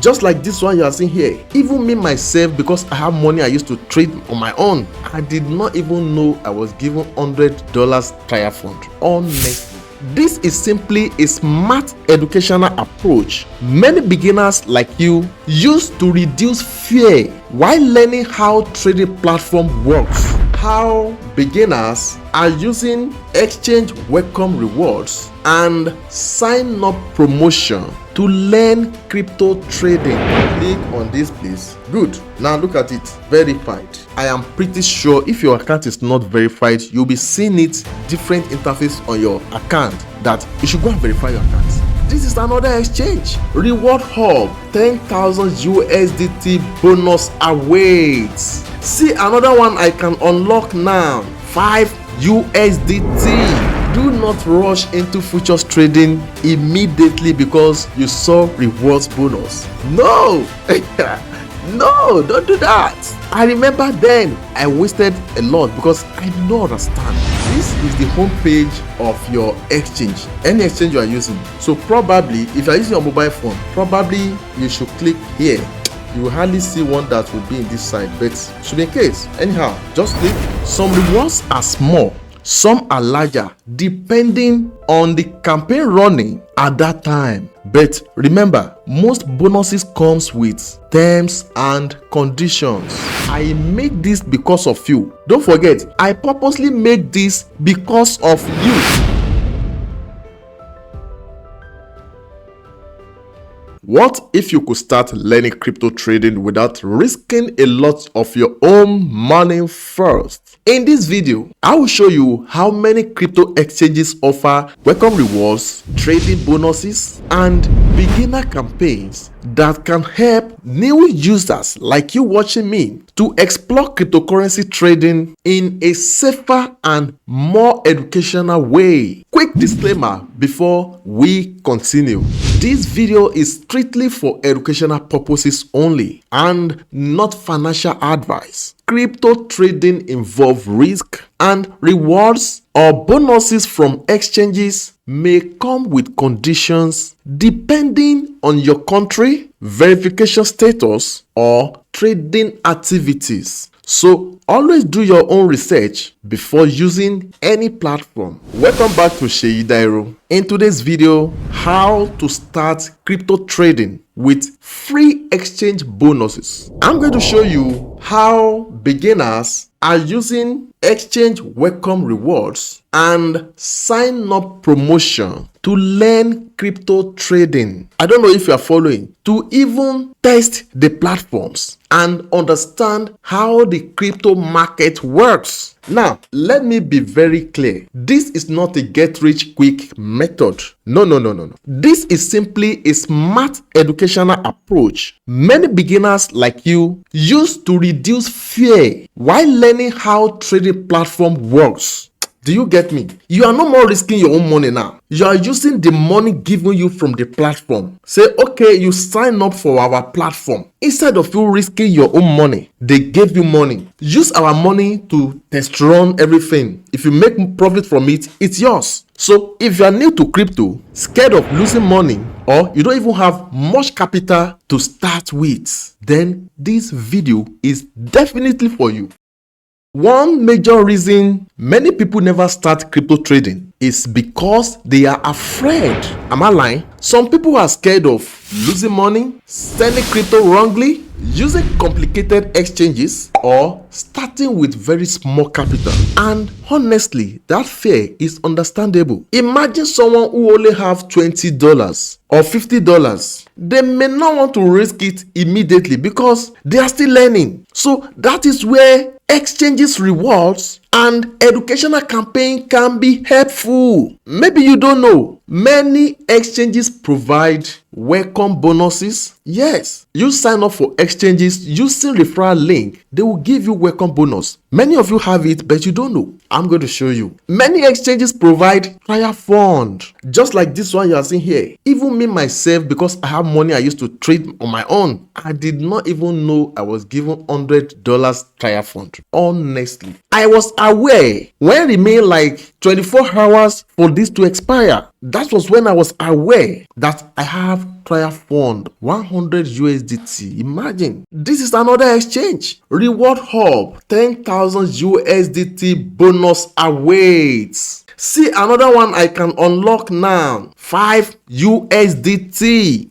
just like this one you are seeing here. Even me myself, because I have money I used to trade on my own, I did not even know I was given $100 trial fund. Honestly, this is simply a smart educational approach many beginners like you use to reduce fear while learning how trading platform works. How beginners are using exchange welcome rewards and sign up promotion to learn crypto trading. Click on this please. Good. Now look at it. Verified. I am pretty sure if your account is not verified, you'll be seeing it different interface on your account that you should go and verify your account. This is another exchange. Reward Hub, 10,000 USDT bonus awaits. See another one I can unlock now, 5 USDT. Do not rush into futures trading immediately because you saw rewards bonus. No, no, don't do that. I remember then I wasted a lot because I did not understand. This is the home page of your exchange, any exchange you are using. So probably if you are using your mobile phone, probably you should click here. You will hardly see one that will be in this side, but should be in case. Anyhow, just click. Some rewards are small, some are larger, depending on the campaign running at that time. But remember, most bonuses comes with terms and conditions. I make this because of you. Don't forget, I purposely make this because of you. What if you could start learning crypto trading without risking a lot of your own money first? In this video, I will show you how many crypto exchanges offer welcome rewards, trading bonuses, and beginner campaigns that can help new users like you watching me to explore cryptocurrency trading in a safer and more educational way. Quick disclaimer before we continue. This video is strictly for educational purposes only and not financial advice. Crypto trading involves risk, and rewards or bonuses from exchanges may come with conditions depending on your country, verification status, or trading activities. So always do your own research before using any platform. Welcome back to Sheyi Dairo. In today's video, how to start crypto trading with free exchange bonuses. I'm going to show you how beginners are using exchange welcome rewards and sign up promotion to learn crypto trading. I don't know if you are following, to even test the platforms and understand how the crypto market works. Now, let me be very clear. This is not a get rich quick method. No. This is simply a smart educational approach many beginners like you use to reduce fear while learning how trading platform works. Do you get me? You are no more risking your own money now. You are using the money given you from the platform. Say, okay, you sign up for our platform. Instead of you risking your own money, they gave you money. Use our money to test run everything. If you make profit from it, it's yours. So if you are new to crypto, scared of losing money, or you don't even have much capital to start with, then this video is definitely for you. One major reason many people never start crypto trading is because they are afraid. Am I lying? Some people are scared of losing money, selling crypto wrongly, using complicated exchanges, or starting with very small capital. And honestly, that fear is understandable. Imagine someone who only have $20 or $50. They may not want to risk it immediately because they are still learning. So that is where exchanges rewards and educational campaign can be helpful. Maybe you don't know, many exchanges provide welcome bonuses. Yes, you sign up for exchanges using referral link, they will give you welcome bonus. Many of you have it, but you don't know. I'm going to show you. Many exchanges provide trial fund, just like this one you are seeing here. Even me myself, because I have money I used to trade on my own, I did not even know I was given $100 trial fund. Honestly, I was aware when it remained like 24 hours for this to expire. That was when I was aware that I have have trial fund 100 USDT. Imagine, this is another exchange. Reward hub 10,000 USDT bonus awaits. See another one I can unlock now, 5 USDT.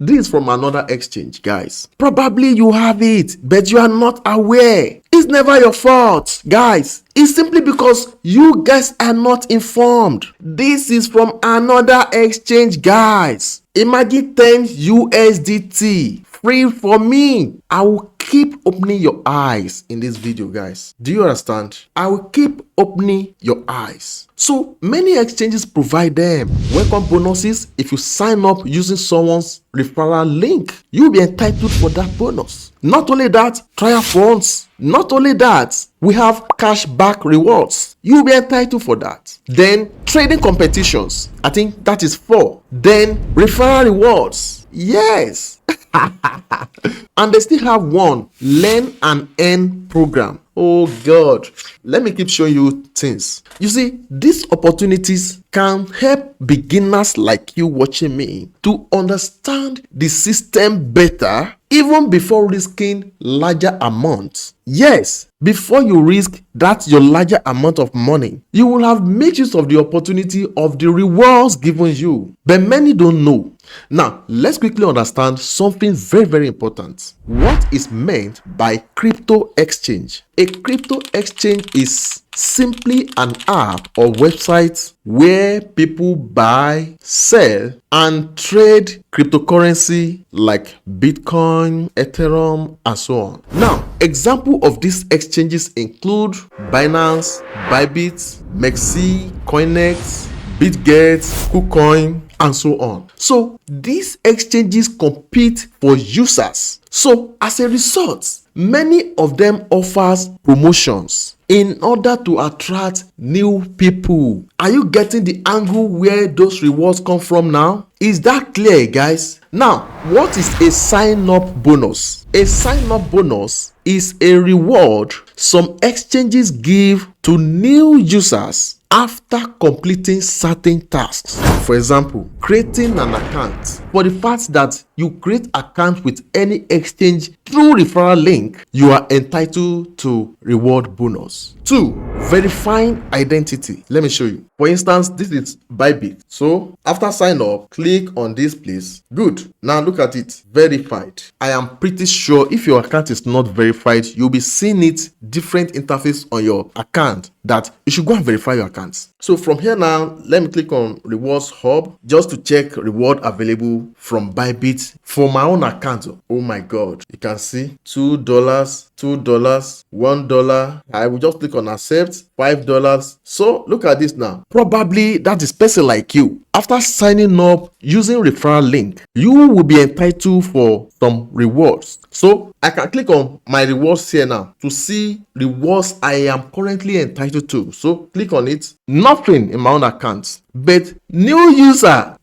This is from another exchange, guys. Probably you have it, but you are not aware. It's never your fault, guys. It's simply because you guys are not informed. This is from another exchange, guys. Imagine 10 USDT free for me. I will keep opening your eyes in this video, guys. Do you understand? I will keep opening your eyes. So many exchanges provide them welcome bonuses. If you sign up using someone's referral link, you'll be entitled for that bonus. Not only that, trial funds. Not only that, we have cashback rewards. You'll be entitled for that. Then trading competitions. I think that is 4. Then referral rewards. Yes. And they still have one learn and earn program. Oh God, let me keep showing you things. You see, these opportunities can help beginners like you watching me to understand the system better even before risking larger amounts. Yes, before you risk that your larger amount of money, you will have made use of the opportunity of the rewards given you. But many don't know. Now, let's quickly understand something very, very important. What is meant by crypto exchange? A crypto exchange is simply an app or website where people buy, sell, and trade cryptocurrency like Bitcoin, Ethereum, and so on. Now, example of these exchanges include Binance, Bybit, MEXC, CoinEx, BitGet, KuCoin, and so on. So these exchanges compete for users. So as a result, many of them offers promotions in order to attract new people. Are you getting the angle where those rewards come from now? Is that clear, guys? Now, what is a sign-up bonus? A sign-up bonus is a reward some exchanges give to new users after completing certain tasks. For example, creating an account. For the fact that you create account with any exchange through referral link, you are entitled to reward bonus. 2, verifying identity. Let me show you. For instance, this is Bybit. So after sign up, click on this place. Good. Now look at it. Verified. I am pretty sure if your account is not verified, you'll be seeing it different interface on your account that you should go and verify your accounts. So from here now, let me click on rewards hub just to check reward available from Bybit for my own account. Oh my God, you can see $2, $2, $1. I will just click on accept, $5. So look at this now. Probably that is person like you. After signing up using referral link, you will be entitled for some rewards. So I can click on my rewards here now to see rewards I am currently entitled to. So click on it. Nothing in my own account, but new user,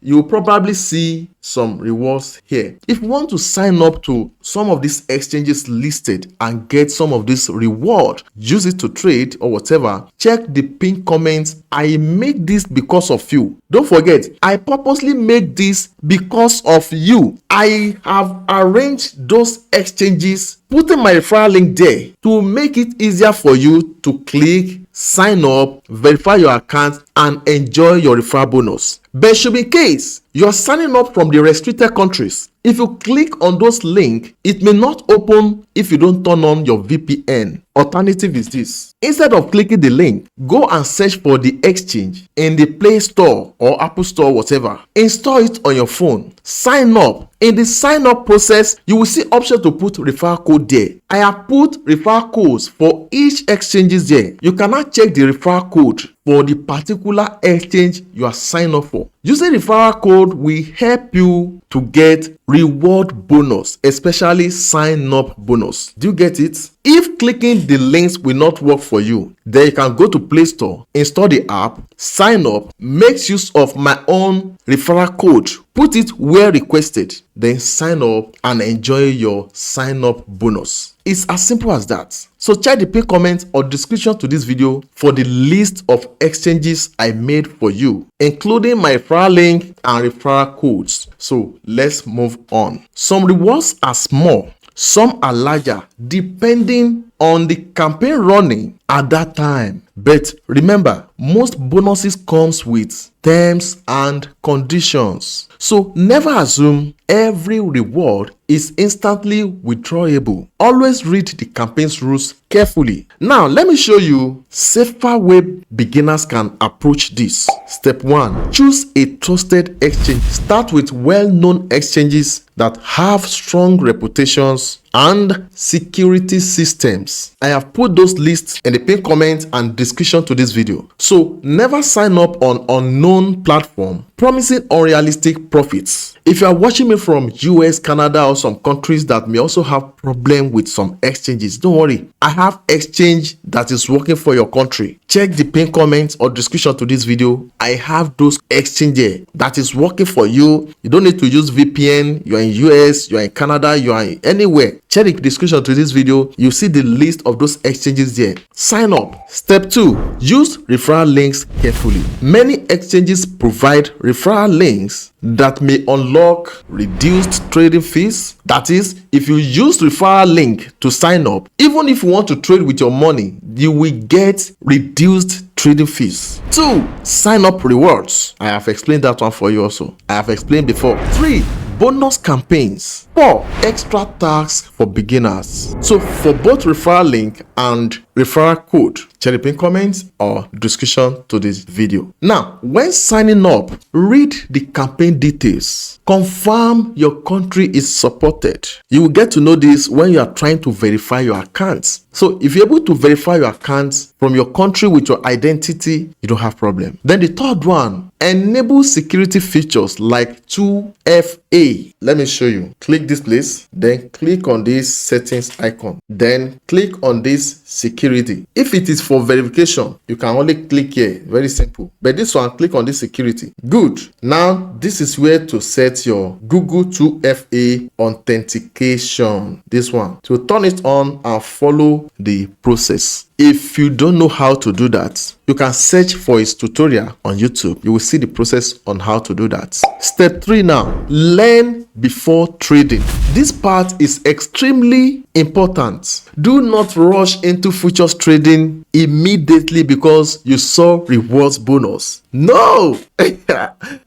you will probably see some rewards here. If you want to sign up to some of these exchanges listed and get some of this reward, use it to trade or whatever, check the pinned comments. I make this because of you. Don't forget, I purposely made this because of you. I have arranged those exchanges, putting my referral link there to make it easier for you to click, sign up, verify your account, and enjoy your referral bonus. But should be case you're signing up from the restricted countries, if you click on those links, it may not open if you don't turn on your VPN. Alternative is this. Instead of clicking the link, go and search for the exchange in the Play Store or Apple Store, whatever. Install it on your phone. Sign up. In the sign up process, you will see option to put referral code there. I have put referral codes for each exchanges there. You cannot check the referral code for the particular exchange you are signed up for. Using referral code will help you to get reward bonus, especially sign up bonus. Do you get it? If clicking the links will not work for you, then you can go to Play Store, install the app, sign up, make use of my own referral code, put it where requested, then sign up and enjoy your sign up bonus. It's as simple as that. So check the pinned comment or description to this video for the list of exchanges I made for you, including my referral link and referral codes. So let's move on. Some rewards are small, some are larger, depending on the campaign running at that time. But remember, most bonuses comes with terms and conditions. So never assume every reward is instantly withdrawable. Always read the campaign's rules carefully. Now, let me show you safer way beginners can approach this. Step 1. Choose a trusted exchange. Start with well-known exchanges that have strong reputations and security systems. I have put those lists in the pinned comment and description to this video. So never sign up on unknown platform promising unrealistic profits. If you are watching me from US, Canada, or some countries that may also have problem with some exchanges, don't worry. I have exchange that is working for your country. Check the pinned comment or description to this video. I have those exchanges that is working for you. You don't need to use VPN. You are in US, you are in Canada, you are in anywhere. Check the description to this video. You see the list of those exchanges there. Sign up. Step 2. Use referral links carefully. Many exchanges provide referral links that may unlock reduced trading fees. That is, if you use referral link to sign up, even if you want to trade with your money, you will get reduced trading fees. 2. Sign up rewards. I have explained that one for you also. I have explained before. 3. Bonus campaigns. 4. Extra tags for beginners. So for both referral link and referral code, check the pinned comments or description to this video. Now, when signing up, read the campaign details. Confirm your country is supported. You will get to know this when you are trying to verify your accounts. So if you're able to verify your accounts from your country with your identity, you don't have problem. Then the third one, enable security features like 2FA. Let me show you. Click this place, then click on this settings icon, then click on this security. If it is for verification, you can only click here. Very simple. But this one, click on this security. Good. Now this is where to set your Google 2FA authentication. This one. To turn it on and follow the process. If you don't know how to do that, you can search for its tutorial on YouTube. You will see the process on how to do that. Step 3 now, learn before trading. This part is extremely important. Do not rush into futures trading immediately because you saw rewards bonus. No,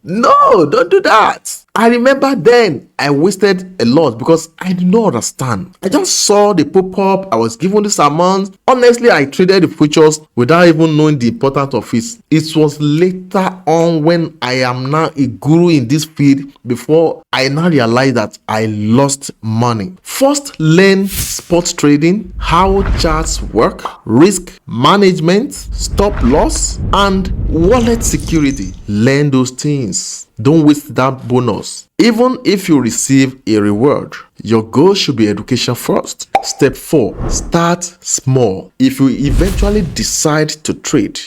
no, don't do that. I remember then I wasted a lot because I did not understand. I just saw the pop-up. I was given this amount. Honestly, I traded the futures without even knowing the importance of it. It was later on when I am now a guru in this field before I now realized that I lost money. First, learn spot trading, how charts work, risk management, stop loss, and wallet security. Learn those things. Don't waste that bonus. Even if you receive a reward, your goal should be education first. Step 4, start small. If you eventually decide to trade,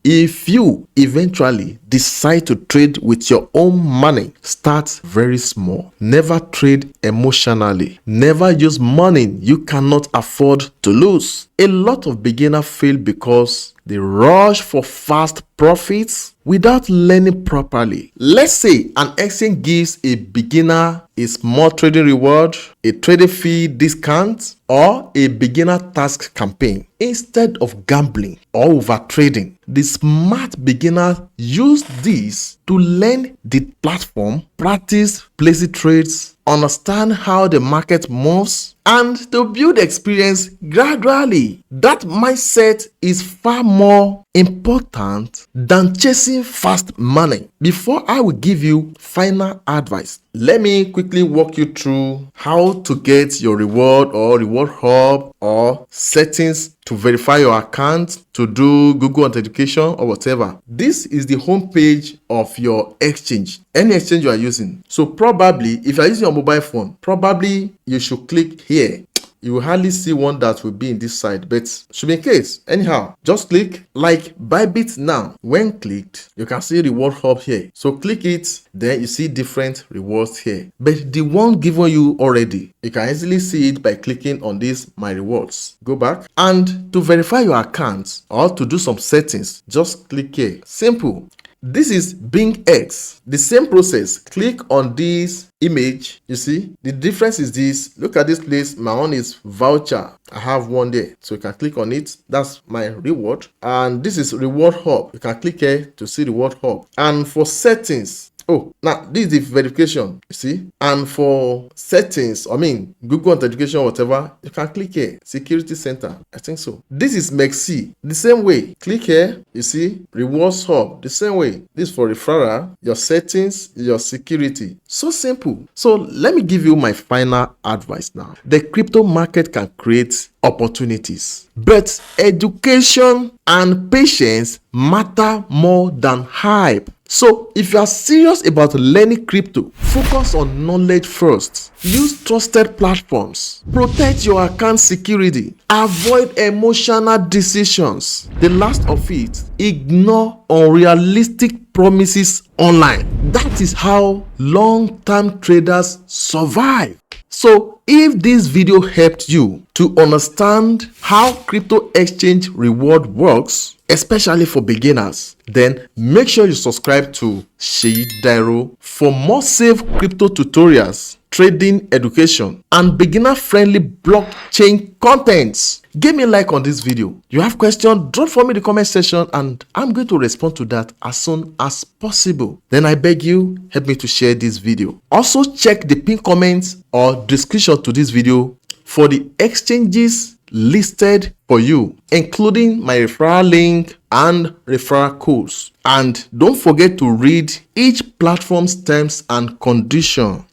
if you eventually decide to trade with your own money, start very small. Never trade emotionally. Never use money you cannot afford to lose. A lot of beginners fail because they rush for fast profits without learning properly. Let's say an exchange gives a beginner a small trading reward, a trading fee discount, or a beginner task campaign. Instead of gambling or over trading, the smart beginners use this to learn the platform, practice placing trades, understand how the market moves, and to build experience gradually. That mindset is far more important than chasing fast money. Before I will give you final advice, let me quickly walk you through how to get your reward or reward hub or settings to verify your account, to do Google authentication or whatever. This is the home page of your exchange, any exchange you are using. So probably if you are using your mobile phone, probably you should click here. you will hardly see one that will be in this side, but should be in case. Anyhow, just click like Bybit now. When clicked, you can see reward hub here. So click it, then you see different rewards here. But the one given you already, you can easily see it by clicking on this my rewards. Go back, and to verify your account or to do some settings, just click here. Simple. This is MEXC. The same process. Click on this image. You see, the difference is this. Look at this place. My own is voucher. I have one there, so you can click on it. That's my reward. And this is reward hub. You can click here to see reward hub. And for settings, oh, now this is the verification, you see. And for settings, I mean Google Authentication or whatever, you can click here, security center. I think so. This is MEXC. The same way, click here, you see, rewards hub. The same way, this for referral, your settings, your security. So simple. So let me give you my final advice now. The crypto market can create opportunities, but education and patience matter more than hype. So if you are serious about learning crypto, focus on knowledge first. Use trusted platforms. Protect your account security. Avoid emotional decisions. The last of it, ignore unrealistic promises online. That is how long-term traders survive. So if this video helped you to understand how crypto exchange reward works, especially for beginners, then make sure you subscribe to Sheyi Dairo for more safe crypto tutorials, trading education, and beginner-friendly blockchain contents. Give me a like on this video. You have questions, drop for me in the comment section and I'm going to respond to that as soon as possible. Then I beg you, help me to share this video. Also check the pinned comments or description to this video for the exchanges listed for you, including my referral link and referral codes. And don't forget to read each platform's terms and conditions.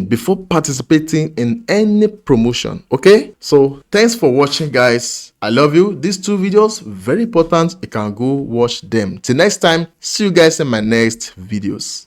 Before participating in any promotion. Okay, so thanks for watching, guys. I love you. These two videos, very important. You can go watch them. Till next time, see you guys in my next videos.